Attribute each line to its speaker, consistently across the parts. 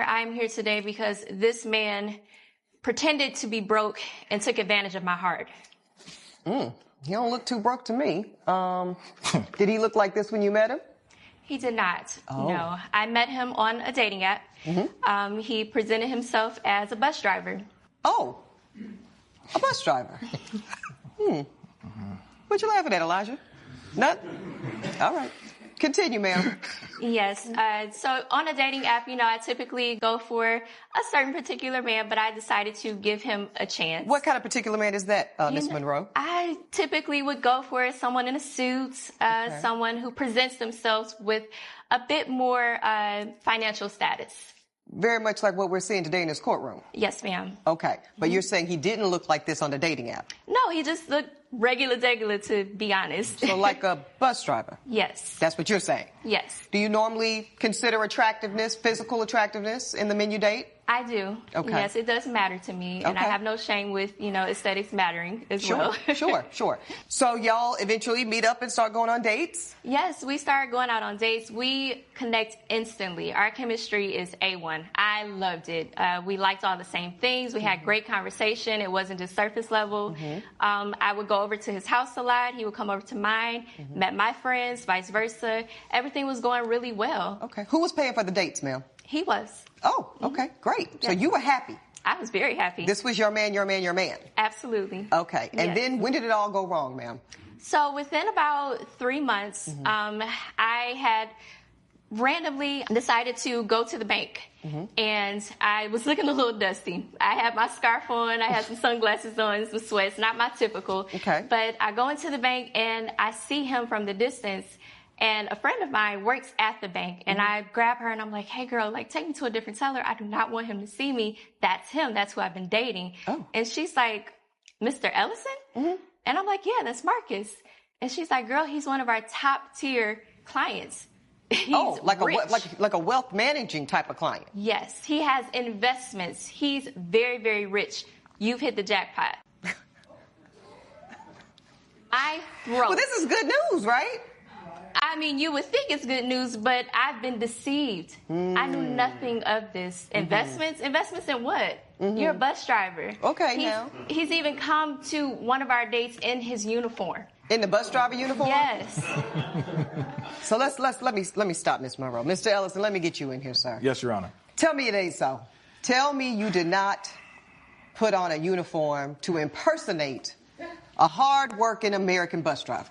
Speaker 1: I'm here today because this man pretended to be broke and took advantage of my heart.
Speaker 2: He don't look too broke to me. Did he look like this when you met him?
Speaker 1: He did not.
Speaker 2: Oh.
Speaker 1: No. I met him on a dating app. He presented himself as a bus driver.
Speaker 2: Oh, a bus driver. What you laughing at, Elijah? Not? All right. Continue, ma'am.
Speaker 1: Yes. So on a dating app, I typically go for a certain particular man, but I decided to give him a chance.
Speaker 2: What kind of particular man is that, Miss Monroe?
Speaker 1: I typically would go for someone in a suit, someone who presents themselves with a bit more financial status.
Speaker 2: Very much like what we're seeing today in this courtroom.
Speaker 1: Yes, ma'am.
Speaker 2: Okay. But you're saying he didn't look like this on the dating app?
Speaker 1: No, he just looked regular, to be honest.
Speaker 2: So like a bus driver?
Speaker 1: Yes.
Speaker 2: That's what you're saying?
Speaker 1: Yes.
Speaker 2: Do you normally consider attractiveness, physical attractiveness in the men you date?
Speaker 1: I do.
Speaker 2: Okay.
Speaker 1: Yes, it does matter to me. And I have no shame with, aesthetics mattering as well.
Speaker 2: Sure. So y'all eventually meet up and start going on dates?
Speaker 1: Yes, we started going out on dates. We connect instantly. Our chemistry is A1. I loved it. We liked all the same things. We had great conversation. It wasn't just surface level. I would go over to his house a lot. He would come over to mine, met my friends, vice versa. Everything was going really well.
Speaker 2: Okay. Who was paying for the dates, ma'am?
Speaker 1: He was.
Speaker 2: Oh, okay. Great. Yes. So you were happy?
Speaker 1: I was very happy.
Speaker 2: This was your man?
Speaker 1: Absolutely.
Speaker 2: Okay. And then when did it all go wrong, ma'am?
Speaker 1: So within about 3 months, I had randomly decided to go to the bank. And I was looking a little dusty. I had my scarf on, I had some sunglasses on, some sweats, not my typical.
Speaker 2: Okay.
Speaker 1: But I go into the bank and I see him from the distance. And a friend of mine works at the bank, and I grab her and I'm like, hey girl, take me to a different teller. I do not want him to see me. That's him. That's who I've been dating. Oh. And she's like, Mr. Ellison? And I'm like, yeah, that's Marcus. And she's like, girl, he's one of our top tier clients. He's rich.
Speaker 2: like a wealth managing type of client.
Speaker 1: Yes, he has investments. He's very, very rich. You've hit the jackpot. I froze.
Speaker 2: Well, this is good news, right?
Speaker 1: I mean, you would think it's good news, but I've been deceived. I knew nothing of this. Investments? Investments in what? You're a bus driver.
Speaker 2: Okay,
Speaker 1: He's even come to one of our dates in his uniform.
Speaker 2: In the bus driver uniform?
Speaker 1: Yes.
Speaker 2: So let me stop, Miss Monroe. Mr. Ellison, let me get you in here, sir.
Speaker 3: Yes, Your Honor.
Speaker 2: Tell me it ain't so. Tell me you did not put on a uniform to impersonate a hard-working American bus driver.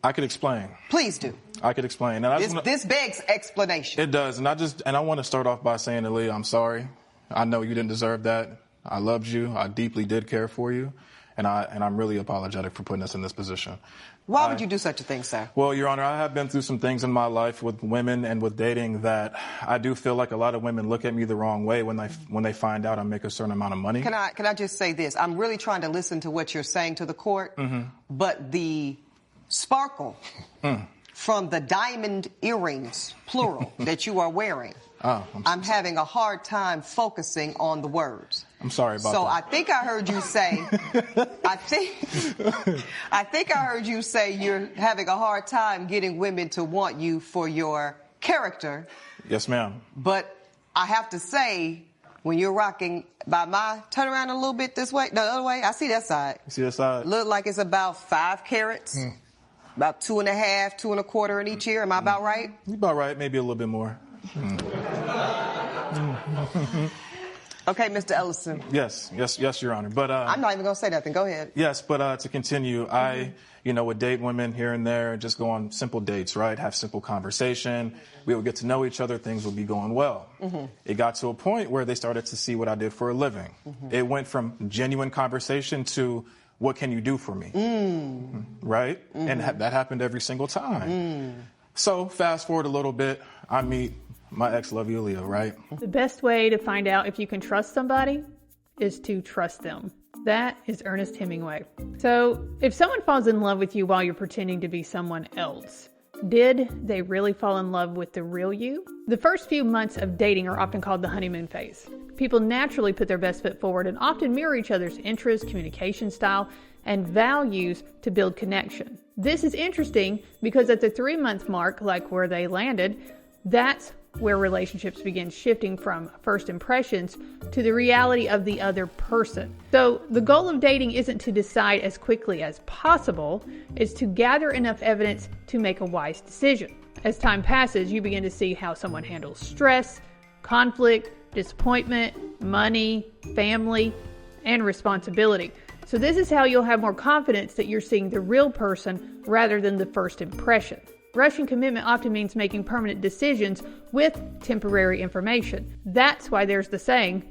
Speaker 3: I could explain.
Speaker 2: Please do.
Speaker 3: I could explain. And
Speaker 2: this begs explanation.
Speaker 3: It does. And I want to start off by saying, Aaliyah, I'm sorry. I know you didn't deserve that. I loved you. I deeply did care for you. And I'm really apologetic for putting us in this position.
Speaker 2: Why would you do such a thing, sir?
Speaker 3: Well, Your Honor, I have been through some things in my life with women and with dating that I do feel like a lot of women look at me the wrong way when they find out I make a certain amount of money.
Speaker 2: Can I just say this? I'm really trying to listen to what you're saying to the court, but the sparkle from the diamond earrings, plural, that you are wearing, I'm having a hard time focusing on the words.
Speaker 3: I'm sorry about that.
Speaker 2: So I think I heard you say, I think I heard you say you're having a hard time getting women to want you for your character.
Speaker 3: Yes, ma'am.
Speaker 2: But I have to say, when you're rocking turn around a little bit this way, no, the other way, I see that side.
Speaker 3: You see that side?
Speaker 2: Look like it's about 5 carats. About 2.5, 2 1/4 in each ear. Am I about right?
Speaker 3: You're about right. Maybe a little bit more.
Speaker 2: Okay, Mr. Ellison.
Speaker 3: Yes, Your Honor. But
Speaker 2: I'm not even going to say nothing. Go ahead.
Speaker 3: Yes, but to continue, I would date women here and there and just go on simple dates, right? Have simple conversation. We would get to know each other. Things would be going well. It got to a point where they started to see what I did for a living. It went from genuine conversation to, what can you do for me? Right? And that happened every single time. So fast forward a little bit, I meet my ex-lovey Aaliyah, right?
Speaker 4: The best way to find out if you can trust somebody is to trust them. That is Ernest Hemingway. So if someone falls in love with you while you're pretending to be someone else, did they really fall in love with the real you? The first few months of dating are often called the honeymoon phase. People naturally put their best foot forward and often mirror each other's interests, communication style, and values to build connection. This is interesting because at the 3-month mark, like where they landed, that's where relationships begin shifting from first impressions to the reality of the other person. So the goal of dating isn't to decide as quickly as possible, it's to gather enough evidence to make a wise decision. As time passes, you begin to see how someone handles stress, conflict, disappointment, money, family, and responsibility. So this is how you'll have more confidence that you're seeing the real person rather than the first impression. Rushing commitment often means making permanent decisions with temporary information. That's why there's the saying,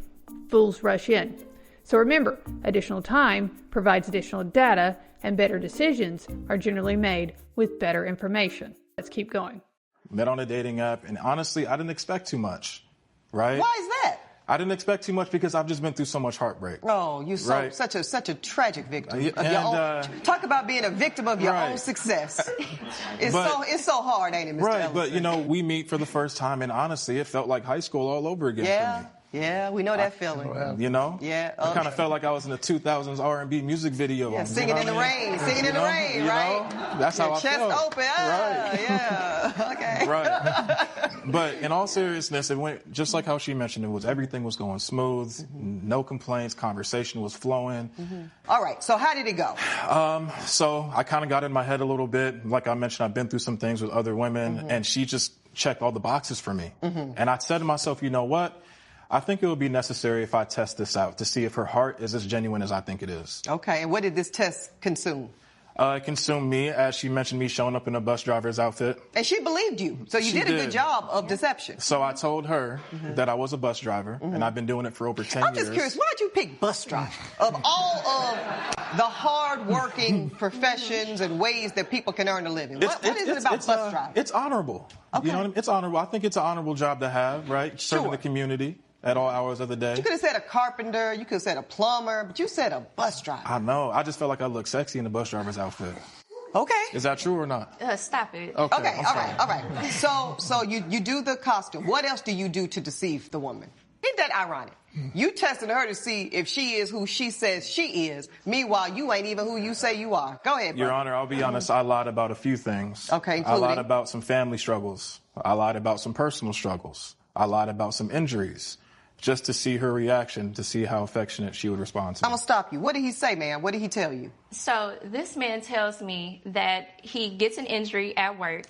Speaker 4: fools rush in. So remember, additional time provides additional data, and better decisions are generally made with better information. Let's keep going.
Speaker 3: Met on a dating app, and honestly, I didn't expect too much, right?
Speaker 2: Why is that?
Speaker 3: I didn't expect too much because I've just been through so much heartbreak.
Speaker 2: Oh, you're so,
Speaker 3: right?
Speaker 2: such a tragic victim of your
Speaker 3: And,
Speaker 2: own. Talk about being a victim of your
Speaker 3: right.
Speaker 2: own success. It's so hard, ain't it, Mr.
Speaker 3: Right,
Speaker 2: Ellison?
Speaker 3: but you know, we meet for the first time, and honestly, it felt like high school all over again for me.
Speaker 2: Yeah, we know that feeling.
Speaker 3: You know?
Speaker 2: Yeah.
Speaker 3: I kind of felt like I was in a 2000s R&B music video.
Speaker 2: Yeah, singing in the rain, singing in the rain, right?
Speaker 3: That's how I felt.
Speaker 2: Chest open.
Speaker 3: Right.
Speaker 2: Yeah. Okay.
Speaker 3: Right. But in all seriousness, it went just like how she mentioned. Everything was going smooth, no complaints, conversation was flowing.
Speaker 2: All right. So how did it go?
Speaker 3: So I kind of got in my head a little bit. Like I mentioned, I've been through some things with other women, and she just checked all the boxes for me. And I said to myself, you know what? I think it would be necessary if I test this out to see if her heart is as genuine as I think it is.
Speaker 2: Okay. And what did this test consume?
Speaker 3: It consumed me, as she mentioned, me showing up in a bus driver's outfit.
Speaker 2: And she believed you. So you did a good job of deception.
Speaker 3: So I told her that I was a bus driver, and I've been doing it for over 10 years.
Speaker 2: I'm just curious, why'd you pick bus driver? Of all of the hard-working professions and ways that people can earn a living, what is it about bus driver?
Speaker 3: It's honorable.
Speaker 2: Okay.
Speaker 3: You know what I mean? It's honorable. I think it's an honorable job to have, right? Serving
Speaker 2: Sure.
Speaker 3: the community at all hours of the day.
Speaker 2: You could have said a carpenter, you could have said a plumber, but you said a bus driver.
Speaker 3: I know. I just felt like I looked sexy in the bus driver's outfit.
Speaker 2: Okay.
Speaker 3: Is that true or not?
Speaker 1: Stop it.
Speaker 2: Okay, all right. So you do the costume. What else do you do to deceive the woman? Isn't that ironic? You testing her to see if she is who she says she is. Meanwhile, you ain't even who you say you are. Go ahead,
Speaker 3: Your
Speaker 2: brother.
Speaker 3: Honor, I'll be honest, I lied about a few things.
Speaker 2: Okay,
Speaker 3: I
Speaker 2: including?
Speaker 3: lied about some family struggles. I lied about some personal struggles. I lied about some injuries. Just to see her reaction, to see how affectionate she would respond to me.
Speaker 2: I'm going to stop you. What did he say, man? What did he tell you?
Speaker 1: So this man tells me that he gets an injury at work,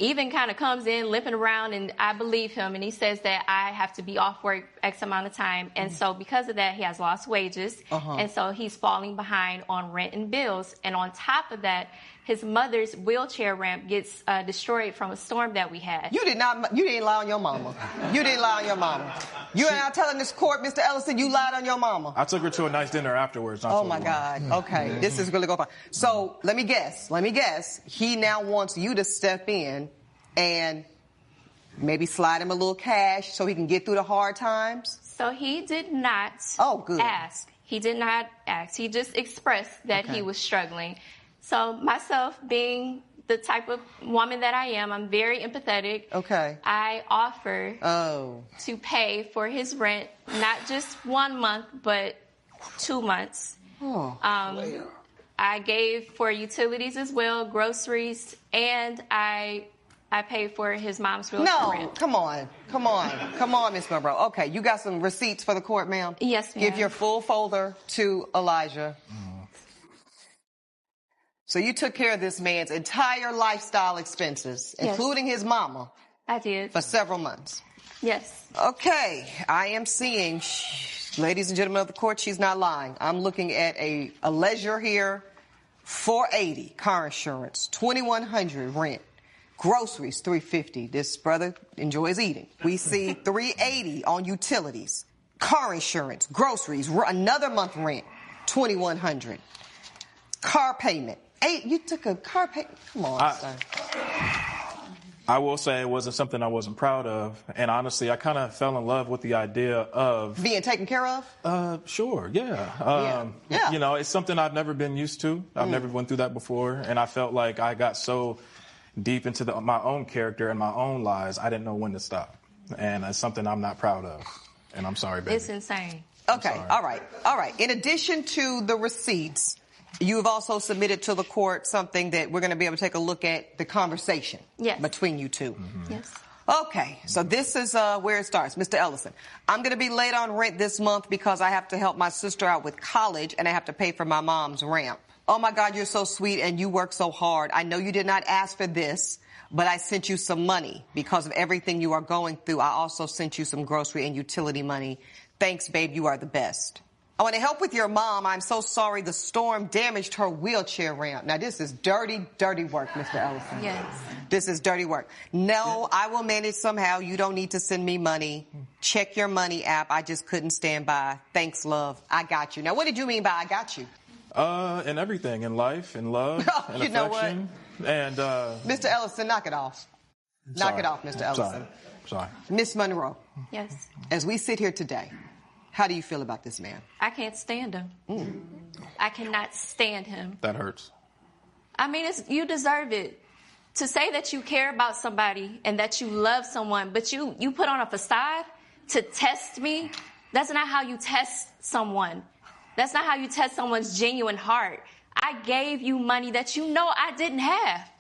Speaker 1: even kind of comes in limping around, and I believe him, and he says that I have to be off work X amount of time. And so because of that, he has lost wages, and so he's falling behind on rent and bills. And on top of that, his mother's wheelchair ramp gets destroyed from a storm that we had.
Speaker 2: You didn't lie on your mama. You didn't lie on your mama. You are now telling this court, Mr. Ellison, you lied on your mama.
Speaker 3: I took her to a nice dinner afterwards.
Speaker 2: Oh, my God. Okay. This is really going fine. So let me guess. He now wants you to step in and maybe slide him a little cash so he can get through the hard times?
Speaker 1: So he did not ask. He did not ask. He just expressed that he was struggling. So myself, being the type of woman that I am, I'm very empathetic.
Speaker 2: Okay.
Speaker 1: I offer to pay for his rent, not just 1 month, but 2 months. I gave for utilities as well, groceries, and I paid for his mom's wheelchair rent.
Speaker 2: Come on, Miss Monroe. Okay, you got some receipts for the court, ma'am?
Speaker 1: Yes, ma'am.
Speaker 2: Give your full folder to Elijah. So you took care of this man's entire lifestyle expenses, including his mama.
Speaker 1: I did.
Speaker 2: For several months.
Speaker 1: Yes.
Speaker 2: Okay, I am seeing, ladies and gentlemen of the court, she's not lying. I'm looking at a leisure here, $480 car insurance, $2,100 rent, groceries $350. This brother enjoys eating. We see $380 on utilities, car insurance, groceries, another month rent, $2,100, car payment. You took a car payment. Come on, son.
Speaker 3: I will say it wasn't something I wasn't proud of. And honestly, I kind of fell in love with the idea of
Speaker 2: being taken care of?
Speaker 3: Sure, yeah. You know, it's something I've never been used to. I've never went through that before. And I felt like I got so deep into my own character and my own lies, I didn't know when to stop. And it's something I'm not proud of. And I'm sorry, baby.
Speaker 1: It's insane.
Speaker 2: Okay, all right. In addition to the receipts, you have also submitted to the court something that we're going to be able to take a look at, the conversation between you two.
Speaker 1: Yes.
Speaker 2: Okay, so this is where it starts. Mr. Ellison, I'm going to be late on rent this month because I have to help my sister out with college and I have to pay for my mom's ramp. Oh, my God, you're so sweet and you work so hard. I know you did not ask for this, but I sent you some money because of everything you are going through. I also sent you some grocery and utility money. Thanks, babe. You are the best. I want to help with your mom. I'm so sorry the storm damaged her wheelchair ramp. Now, this is dirty, dirty work, Mr. Ellison.
Speaker 1: Yes.
Speaker 2: This is dirty work. No, I will manage somehow. You don't need to send me money. Check your money app. I just couldn't stand by. Thanks, love. I got you. Now, what did you mean by I got you?
Speaker 3: In everything, in life, in love, in
Speaker 2: You know
Speaker 3: affection. And,
Speaker 2: Mr. Ellison, knock it off. Knock it off, Mr. Ellison.
Speaker 3: Sorry.
Speaker 2: Miss Monroe.
Speaker 1: Yes.
Speaker 2: As we sit here today, how do you feel about this man?
Speaker 1: I can't stand him. I cannot stand him.
Speaker 3: That hurts.
Speaker 1: I mean, you deserve it. To say that you care about somebody and that you love someone, but you put on a facade to test me, that's not how you test someone. That's not how you test someone's genuine heart. I gave you money that you know I didn't have.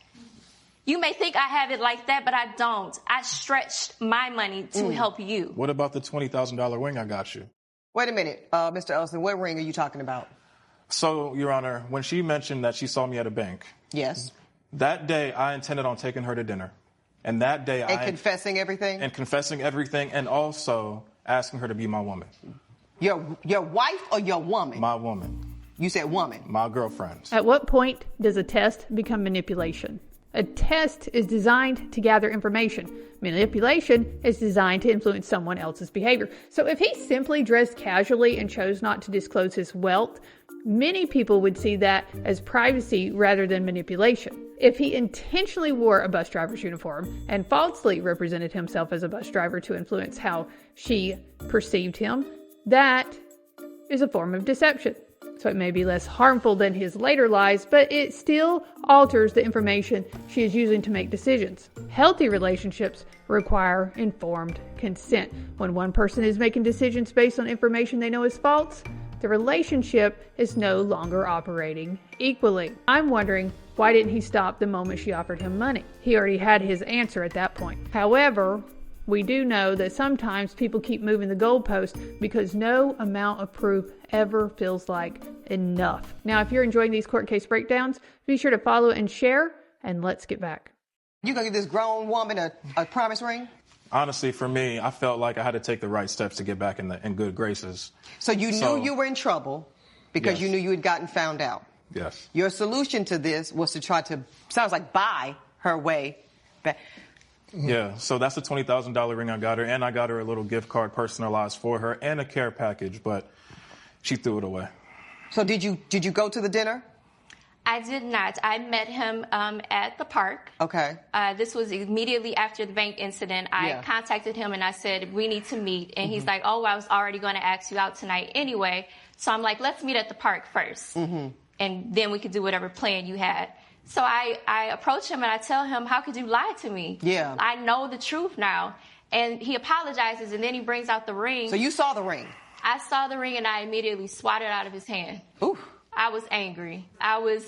Speaker 1: You may think I have it like that, but I don't. I stretched my money to help you.
Speaker 3: What about the $20,000 ring I got you?
Speaker 2: Wait a minute, Mr. Ellison, what ring are you talking about?
Speaker 3: So, Your Honor, when she mentioned that she saw me at a bank,
Speaker 2: Yes.
Speaker 3: that day I intended on taking her to dinner. And that day
Speaker 2: Confessing everything?
Speaker 3: And confessing everything and also asking her to be my woman.
Speaker 2: Your wife or your woman?
Speaker 3: My woman.
Speaker 2: You said woman.
Speaker 3: My girlfriend.
Speaker 4: At what point does a test become manipulation? A test is designed to gather information. Manipulation is designed to influence someone else's behavior. So if he simply dressed casually and chose not to disclose his wealth, many people would see that as privacy rather than manipulation. If he intentionally wore a bus driver's uniform and falsely represented himself as a bus driver to influence how she perceived him, that is a form of deception. So it may be less harmful than his later lies, but it still alters the information she is using to make decisions. Healthy relationships require informed consent. When one person is making decisions based on information they know is false, the relationship is no longer operating equally. I'm wondering, why didn't he stop the moment she offered him money? He already had his answer at that point. However, we do know that sometimes people keep moving the goalpost because no amount of proof ever feels like enough. Now, if you're enjoying these court case breakdowns, be sure to follow and share, and let's get back.
Speaker 2: You gonna give this grown woman a promise ring?
Speaker 3: Honestly, for me, I felt like I had to take the right steps to get back in good graces.
Speaker 2: So you knew you were in trouble because
Speaker 3: Yes. you
Speaker 2: knew you had gotten found out.
Speaker 3: Yes.
Speaker 2: Your solution to this was to try to, sounds like, buy her way back.
Speaker 3: Yeah, so that's the $20,000 ring I got her, and I got her a little gift card personalized for her and a care package, but she threw it away.
Speaker 2: So did you go to the dinner?
Speaker 1: I did not. I met him at the park.
Speaker 2: Okay.
Speaker 1: This was immediately after the bank incident. I contacted him and I said, we need to meet. And he's like, oh, I was already going to ask you out tonight anyway. So I'm like, let's meet at the park first. And then we could do whatever plan you had. So I approach him and I tell him, how could you lie to me?
Speaker 2: Yeah.
Speaker 1: I know the truth now. And he apologizes and then he brings out the ring.
Speaker 2: So you saw the ring?
Speaker 1: I saw the ring and I immediately swatted it out of his hand.
Speaker 2: Ooh.
Speaker 1: I was angry. I was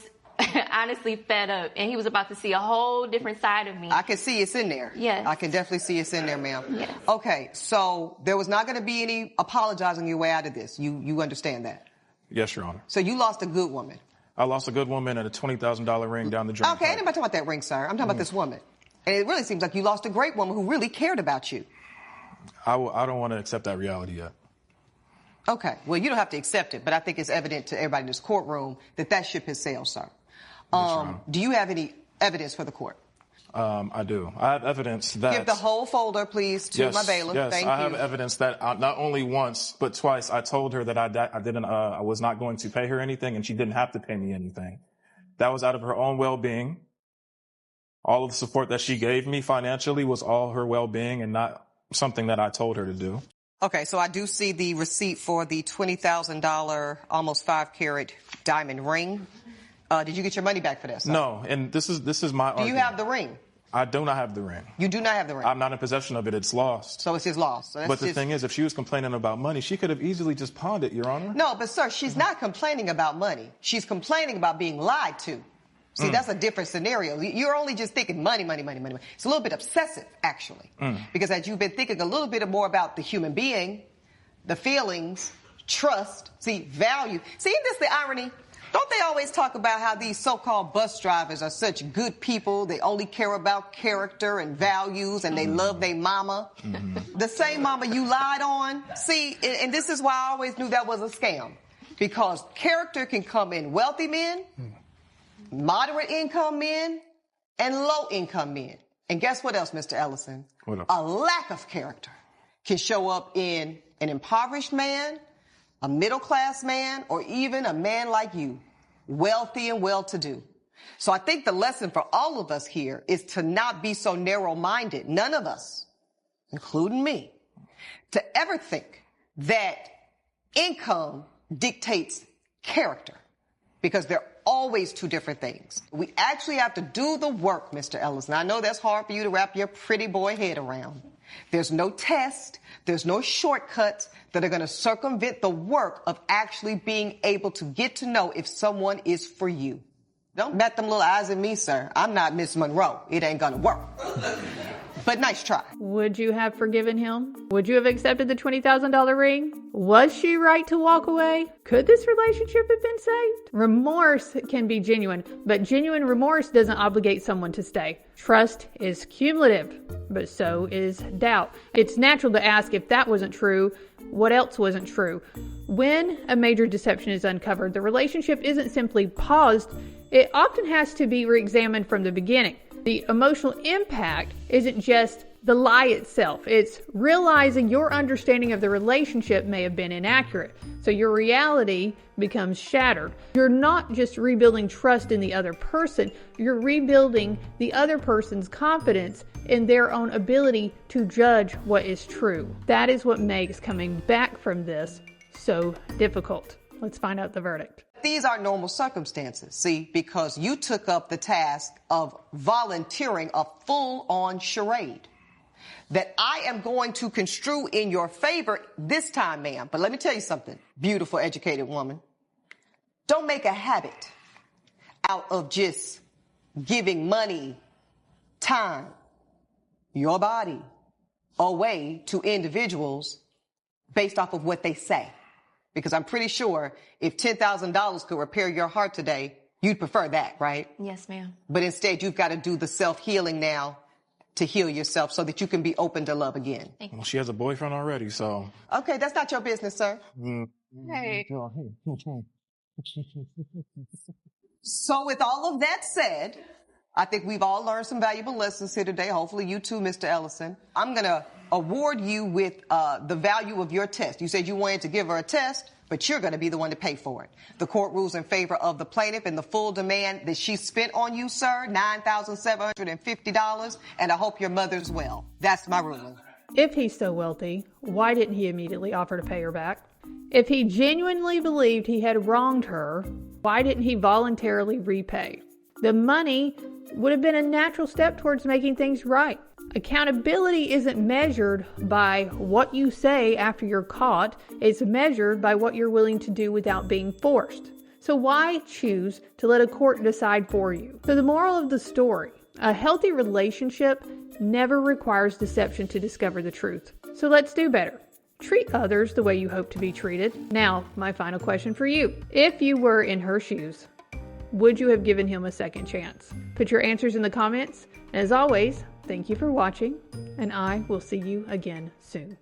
Speaker 1: honestly fed up. And he was about to see a whole different side of me.
Speaker 2: I can see it's in there.
Speaker 1: Yes.
Speaker 2: I can definitely see it's in there, ma'am.
Speaker 1: Yes.
Speaker 2: Okay, so there was not going to be any apologizing your way out of this. You understand that?
Speaker 3: Yes, Your Honor.
Speaker 2: So you lost a good woman.
Speaker 3: I lost a good woman and a $20,000 ring down the drain.
Speaker 2: Okay, I ain't talking about that ring, sir. I'm talking about this woman. And it really seems like you lost a great woman who really cared about you.
Speaker 3: I don't want to accept that reality yet.
Speaker 2: Okay, well, you don't have to accept it, but I think it's evident to everybody in this courtroom that ship has sailed, sir. Do you have any evidence for the court?
Speaker 3: I do. I have evidence that...
Speaker 2: Give the whole folder, please, to my bailiff.
Speaker 3: Yes,
Speaker 2: Thank
Speaker 3: I
Speaker 2: you.
Speaker 3: have evidence that not only once, but twice, I told her that I was not going to pay her anything, and she didn't have to pay me anything. That was out of her own well-being. All of the support that she gave me financially was all her well-being and not something that I told her to do.
Speaker 2: Okay, so I do see the receipt for the $20,000, almost 5-carat diamond ring. Did you get your money back for that, sir?
Speaker 3: No, and this is my argument.
Speaker 2: Do you have the ring?
Speaker 3: I do not have the ring.
Speaker 2: You do not have the ring?
Speaker 3: I'm not in possession of it. It's lost.
Speaker 2: So it's his loss. So
Speaker 3: but the thing is, if she was complaining about money, she could have easily just pawned it, Your Honor.
Speaker 2: No, but sir, she's not complaining about money. She's complaining about being lied to. See, that's a different scenario. You're only just thinking money, money, money, money. It's a little bit obsessive, actually. Because as you've been thinking a little bit more about the human being, the feelings, trust, value. See, isn't this the irony? Don't they always talk about how these so-called bus drivers are such good people? They only care about character and values, and they love their mama. The same mama you lied on. See, and this is why I always knew that was a scam. Because character can come in wealthy men, moderate income men, and low income men. And guess what else, Mr. Ellison?
Speaker 3: What else?
Speaker 2: A lack of character can show up in an impoverished man, a middle-class man, or even a man like you, wealthy and well-to-do. So I think the lesson for all of us here is to not be so narrow-minded, none of us, including me, to ever think that income dictates character, because they're always two different things. We actually have to do the work, Mr. Ellison. I know that's hard for you to wrap your pretty boy head around. There's no test, there's no shortcuts that are going to circumvent the work of actually being able to get to know if someone is for you. Don't bet them little eyes at me, sir. I'm not Miss Monroe. It ain't going to work. But nice try.
Speaker 4: Would you have forgiven him? Would you have accepted the $20,000 ring? Was she right to walk away? Could this relationship have been saved? Remorse can be genuine, but genuine remorse doesn't obligate someone to stay. Trust is cumulative, but so is doubt. It's natural to ask, if that wasn't true, what else wasn't true? When a major deception is uncovered, the relationship isn't simply paused. It often has to be re-examined from the beginning. The emotional impact isn't just the lie itself. It's realizing your understanding of the relationship may have been inaccurate. So your reality becomes shattered. You're not just rebuilding trust in the other person. You're rebuilding the other person's confidence in their own ability to judge what is true. That is what makes coming back from this so difficult. Let's find out the verdict.
Speaker 2: These are normal circumstances, see, because you took up the task of volunteering a full-on charade that I am going to construe in your favor this time, ma'am. But let me tell you something, beautiful, educated woman. Don't make a habit out of just giving money, time, your body away to individuals based off of what they say. Because I'm pretty sure if $10,000 could repair your heart today, you'd prefer that, right?
Speaker 1: Yes, ma'am.
Speaker 2: But instead, you've got to do the self-healing now to heal yourself so that you can be open to love again.
Speaker 3: Well, she has a boyfriend already, so.
Speaker 2: Okay, that's not your business, sir.
Speaker 1: Hey.
Speaker 2: So with all of that said, I think we've all learned some valuable lessons here today. Hopefully you too, Mr. Ellison. I'm going to award you with the value of your test. You said you wanted to give her a test, but you're going to be the one to pay for it. The court rules in favor of the plaintiff and the full demand that she spent on you, sir, $9,750, and I hope your mother's well. That's my ruling.
Speaker 4: If he's so wealthy, why didn't he immediately offer to pay her back? If he genuinely believed he had wronged her, why didn't he voluntarily repay? The money would have been a natural step towards making things right. Accountability isn't measured by what you say after you're caught. It's measured by what you're willing to do without being forced. So why choose to let a court decide for you? So the moral of the story, a healthy relationship never requires deception to discover the truth. So let's do better. Treat others the way you hope to be treated. Now, my final question for you. If you were in her shoes, would you have given him a second chance? Put your answers in the comments. And as always, thank you for watching, and I will see you again soon.